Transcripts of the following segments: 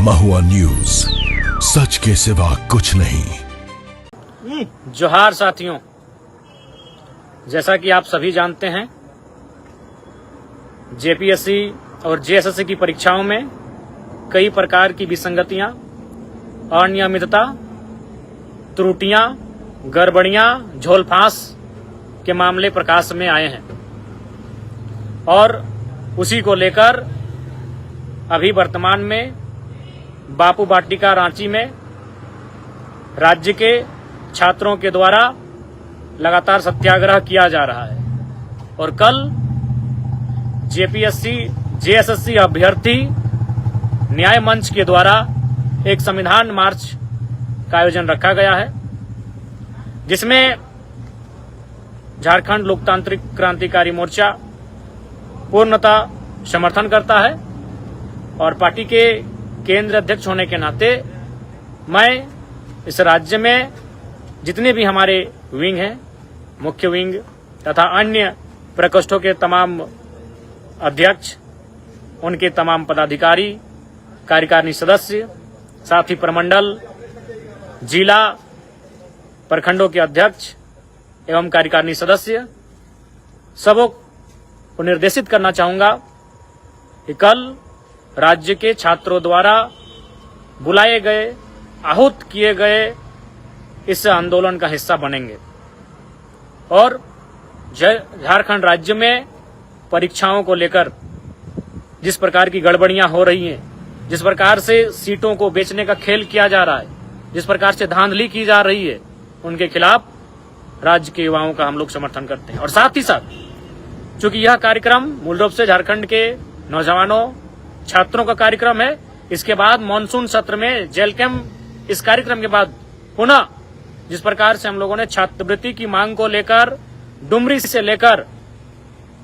महुआ news, सच के सिवा कुछ नहीं। जोहार साथियों, जैसा कि आप सभी जानते हैं, जेपीएससी और जेएसएससी की परीक्षाओं में कई प्रकार की विसंगतियां, अनियमितता, त्रुटियां, गड़बड़ियां, झोलफांस के मामले प्रकाश में आए हैं और उसी को लेकर अभी वर्तमान में बापू वाटिका रांची में राज्य के छात्रों के द्वारा लगातार सत्याग्रह किया जा रहा है और कल जेपीएससी जेएसएससी अभ्यर्थी न्याय मंच के द्वारा एक संविधान मार्च का आयोजन रखा गया है, जिसमें झारखंड लोकतांत्रिक क्रांतिकारी मोर्चा पूर्णतः समर्थन करता है और पार्टी के केंद्र अध्यक्ष होने के नाते मैं इस राज्य में जितने भी हमारे विंग हैं, मुख्य विंग तथा अन्य प्रकोष्ठों के तमाम अध्यक्ष, उनके तमाम पदाधिकारी, कार्यकारिणी सदस्य, साथ ही प्रमंडल, जिला, प्रखंडों के अध्यक्ष एवं कार्यकारिणी सदस्य सबों को निर्देशित करना चाहूंगा कि कल राज्य के छात्रों द्वारा बुलाए गए, आहूत किए गए इस आंदोलन का हिस्सा बनेंगे और झारखंड राज्य में परीक्षाओं को लेकर जिस प्रकार की गड़बड़ियां हो रही हैं, जिस प्रकार से सीटों को बेचने का खेल किया जा रहा है, जिस प्रकार से धांधली की जा रही है, उनके खिलाफ राज्य के युवाओं का हम लोग समर्थन करते हैं। और साथ ही साथ चूंकि यह कार्यक्रम मूल रूप से झारखंड के नौजवानों, छात्रों का कार्यक्रम है, इसके बाद मानसून सत्र में जेल कैंप, इस कार्यक्रम के बाद पुनः जिस प्रकार से हम लोगों ने छात्रवृत्ति की मांग को लेकर डुमरी से लेकर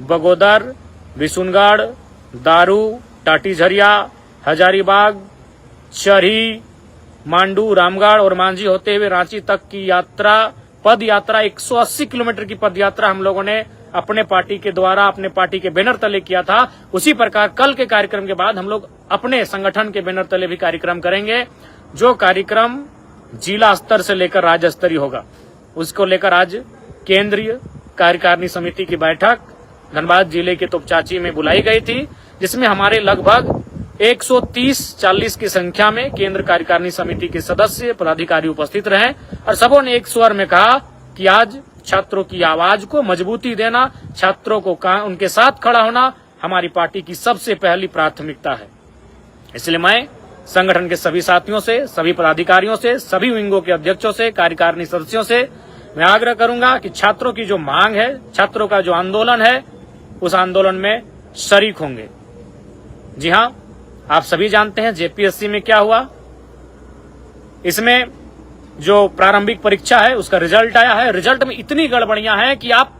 बगोदर, बिशुनगढ़, दारू, टाटीझरिया, हजारीबाग, चरही, मांडू, रामगढ़ और मांझी होते हुए रांची तक की यात्रा, पद यात्रा, 180 किलोमीटर की पद यात्रा हम लोगों ने अपने पार्टी के द्वारा, अपने पार्टी के बैनर तले किया था। उसी प्रकार कल के कार्यक्रम के बाद हम लोग अपने संगठन के बैनर तले भी कार्यक्रम करेंगे। जो कार्यक्रम जिला स्तर से लेकर राज्य स्तरीय होगा, उसको लेकर आज केंद्रीय कार्यकारिणी समिति की बैठक धनबाद जिले के तोपचाची में बुलाई गई थी, जिसमें हमारे लगभग 130-40 की संख्या में केंद्र कार्यकारिणी समिति के सदस्य, पदाधिकारी उपस्थित रहे और सबों ने एक स्वर में कहा कि आज छात्रों की आवाज को मजबूती देना, छात्रों को उनके साथ खड़ा होना हमारी पार्टी की सबसे पहली प्राथमिकता है। इसलिए मैं संगठन के सभी साथियों से, सभी पदाधिकारियों से, सभी विंगों के अध्यक्षों से, कार्यकारिणी सदस्यों से मैं आग्रह करूंगा कि छात्रों की जो मांग है, छात्रों का जो आंदोलन है, उस आंदोलन में शरीक होंगे। जी हां, आप सभी जानते हैं जेपीएससी में क्या हुआ। इसमें जो प्रारंभिक परीक्षा है उसका रिजल्ट आया है। रिजल्ट में इतनी गड़बड़ियां हैं कि आप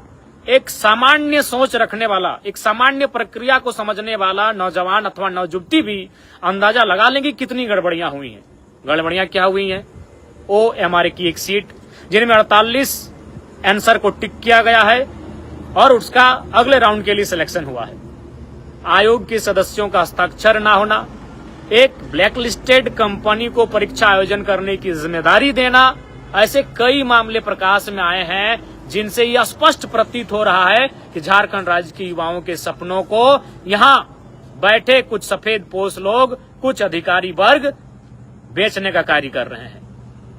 एक सामान्य सोच रखने वाला, एक सामान्य प्रक्रिया को समझने वाला नौजवान अथवा नौजुवती भी अंदाजा लगा लेंगे कितनी गड़बड़ियां हुई हैं। गड़बड़ियां क्या हुई हैं? OMRA की एक सीट जिनमें 48 आंसर को टिक किया गया है और उसका अगले राउंड के लिए सिलेक्शन हुआ है। आयोग के सदस्यों का हस्ताक्षर न होना, एक ब्लैकलिस्टेड कंपनी को परीक्षा आयोजन करने की जिम्मेदारी देना, ऐसे कई मामले प्रकाश में आए हैं जिनसे यह स्पष्ट प्रतीत हो रहा है कि झारखंड राज्य के युवाओं के सपनों को यहां बैठे कुछ सफेद पोश लोग, कुछ अधिकारी वर्ग बेचने का कार्य कर रहे हैं।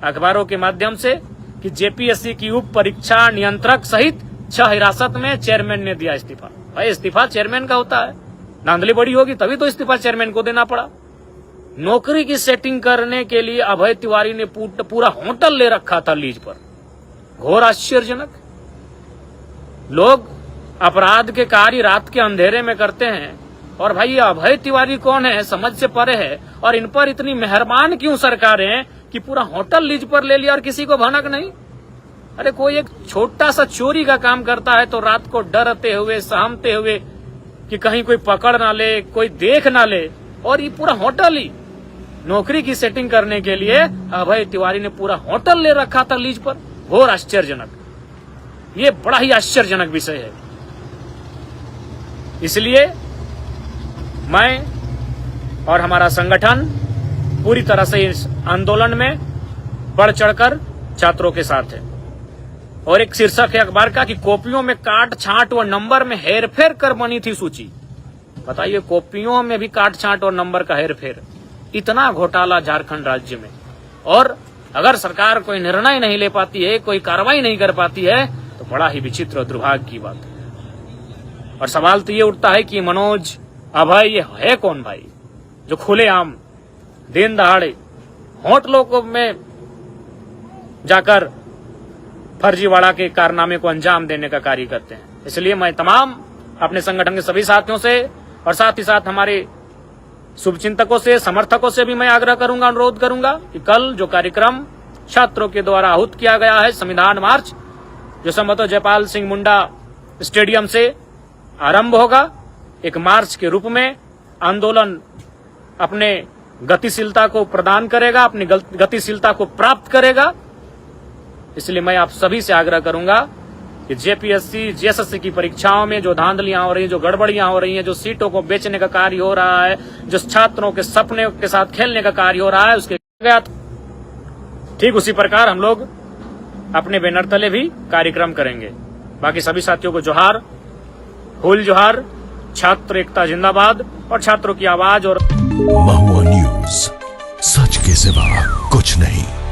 अखबारों के माध्यम से कि जेपीएससी की उप परीक्षा नियंत्रक सहित 6 हिरासत में चेयरमैन ने दिया इस्तीफा। भाई इस्तीफा चेयरमैन का होता है, धांधली बड़ी होगी तभी तो इस्तीफा चेयरमैन को देना पड़ा। नौकरी की सेटिंग करने के लिए अभय तिवारी ने पूरा होटल ले रखा था लीज पर। घोर आश्चर्यजनक। लोग अपराध के कार्य रात के अंधेरे में करते हैं और भाई ये अभय तिवारी कौन है, समझ से परे है। और इन पर इतनी मेहरबान क्यों सरकारें कि पूरा होटल लीज पर ले लिया और किसी को भनक नहीं। अरे कोई एक छोटा सा चोरी का काम करता है तो रात को डरते हुए, सहमते हुए कि कहीं कोई पकड़ ना ले, कोई देख ना ले, और ये पूरा होटल ही नौकरी की सेटिंग करने के लिए अभय तिवारी ने पूरा होटल ले रखा था लीज पर। घोर आश्चर्यजनक। ये बड़ा ही आश्चर्यजनक विषय है। इसलिए मैं और हमारा संगठन पूरी तरह से इस आंदोलन में बढ़ चढ़कर छात्रों के साथ है। और एक शीर्षक है अखबार का कि कॉपियों में काट छांट व नंबर में हेरफेर कर बनी थी सूची। बताइए, कॉपियों में भी काट छांट और नंबर का हेरफेर, इतना घोटाला झारखंड राज्य में। और अगर सरकार कोई निर्णय नहीं ले पाती है, कोई कार्रवाई नहीं कर पाती है, तो बड़ा ही विचित्र और दुर्भाग्य की बात है। और सवाल तो ये उठता है कि मनोज अभय ये है कौन भाई, जो खुलेआम दिन दहाड़े होटलों में जाकर फर्जीवाड़ा के कारनामे को अंजाम देने का कार्य करते हैं। इसलिए मैं तमाम अपने संगठन के सभी साथियों से और साथ ही साथ हमारे शुभचिंतकों से, समर्थकों से भी मैं आग्रह करूंगा, अनुरोध करूंगा कि कल जो कार्यक्रम छात्रों के द्वारा आहूत किया गया है, संविधान मार्च, जो संभवतः जयपाल सिंह मुंडा स्टेडियम से आरंभ होगा, एक मार्च के रूप में आंदोलन अपने गतिशीलता को प्रदान करेगा, अपनी गतिशीलता को प्राप्त करेगा। इसलिए मैं आप सभी से आग्रह करूंगा कि जेपीएससी, जेएसएससी की परीक्षाओं में जो धांधलियां हो रही हैं, जो गड़बड़ियां हो रही हैं, जो सीटों को बेचने का कार्य हो रहा है, जो छात्रों के सपने के साथ खेलने का कार्य हो रहा है, उसके ठीक उसी प्रकार हम लोग अपने बैनर तले भी कार्यक्रम करेंगे। बाकी सभी साथियों को जोहार, हुल जोहार, छात्र एकता जिंदाबाद और छात्रों की आवाज। और महुआ न्यूज, सच के सिवा कुछ नहीं।